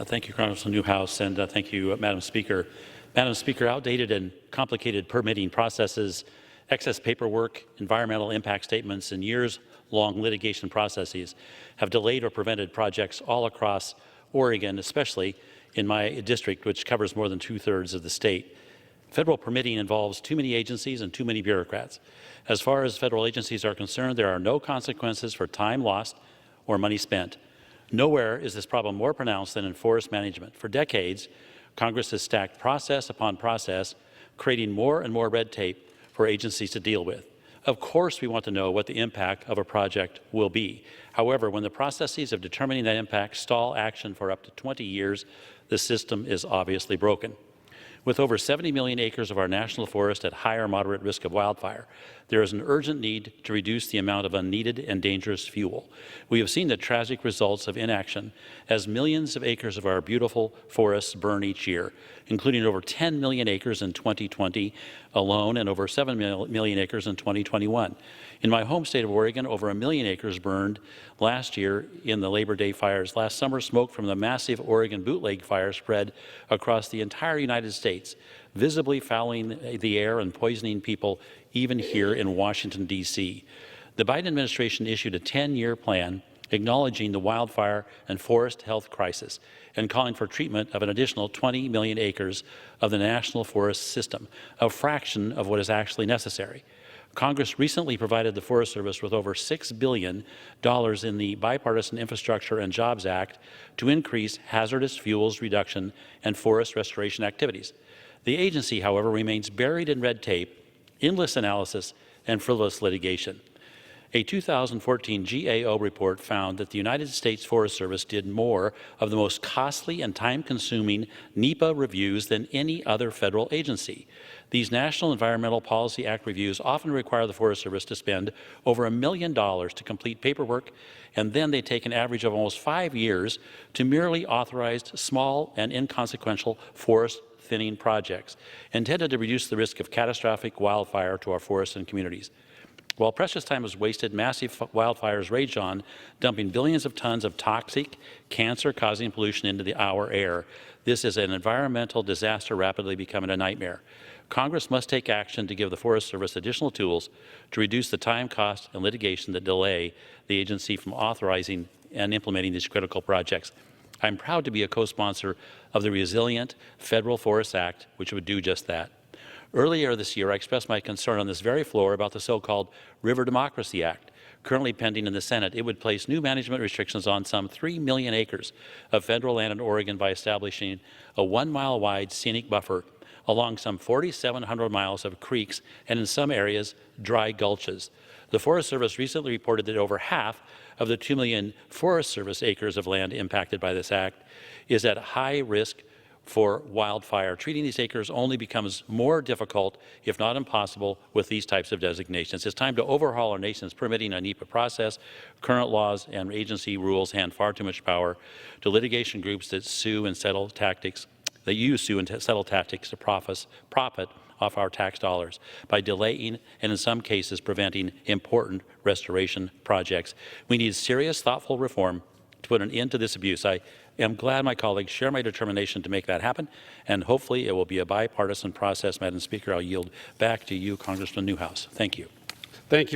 Thank you, Congressman Newhouse, and thank you, Madam Speaker. Madam Speaker, outdated and complicated permitting processes, excess paperwork, environmental impact statements, and years-long litigation processes have delayed or prevented projects all across Oregon, especially in my district, which covers more than 2/3 of the state. Federal permitting involves too many agencies and too many bureaucrats. As far as federal agencies are concerned, there are no consequences for time lost or money spent. Nowhere is this problem more pronounced than in forest management. For decades, Congress has stacked process upon process, creating more and more red tape for agencies to deal with. Of course, we want to know what the impact of a project will be. However, when the processes of determining that impact stall action for up to 20 years, the system is obviously broken. With over 70 million acres of our national forest at high or moderate risk of wildfire, there is an urgent need to reduce the amount of unneeded and dangerous fuel. We have seen the tragic results of inaction as millions of acres of our beautiful forests burn each year, including over 10 million acres in 2020 alone and over 7 million acres in 2021. In my home state of Oregon, over 1 million acres burned last year in the Labor Day fires. Last summer, smoke from the massive Oregon bootleg fire spread across the entire United States, visibly fouling the air and poisoning people even here in Washington, D.C. The Biden administration issued a 10-year plan acknowledging the wildfire and forest health crisis and calling for treatment of an additional 20 million acres of the national forest system, a fraction of what is actually necessary. Congress recently provided the Forest Service with over $6 billion in the Bipartisan Infrastructure and Jobs Act to increase hazardous fuels reduction and forest restoration activities. The agency, however, remains buried in red tape, endless analysis, and frivolous litigation. A 2014 GAO report found that the United States Forest Service did more of the most costly and time-consuming NEPA reviews than any other federal agency. These National Environmental Policy Act reviews often require the Forest Service to spend over $1 million to complete paperwork, and then they take an average of almost 5 years to merely authorize small and inconsequential forest thinning projects intended to reduce the risk of catastrophic wildfire to our forests and communities. While precious time is wasted, massive wildfires rage on, dumping billions of tons of toxic, cancer-causing pollution into our air. This is an environmental disaster rapidly becoming a nightmare. Congress must take action to give the Forest Service additional tools to reduce the time, cost, and litigation that delay the agency from authorizing and implementing these critical projects. I'm proud to be a co-sponsor of the Resilient Federal Forest Act, which would do just that. Earlier this year, I expressed my concern on this very floor about the so-called River Democracy Act, currently pending in the Senate. It would place new management restrictions on some 3 million acres of federal land in Oregon by establishing a 1-mile-wide scenic buffer along some 4,700 miles of creeks and, in some areas, dry gulches. The Forest Service recently reported that over half of the 2 million Forest Service acres of land impacted by this act is at high risk for wildfire. Treating these acres only becomes more difficult, if not impossible, with these types of designations. It's time to overhaul our nation's permitting and NEPA process. Current laws and agency rules hand far too much power to litigation groups that sue and settle tactics, to profit off our tax dollars by delaying and in some cases preventing important restoration projects. We need serious, thoughtful reform to put an end to this abuse. I am glad my colleagues share my determination to make that happen, and hopefully it will be a bipartisan process. Madam Speaker, I'll yield back to you, Congressman Newhouse. Thank you. Thank you.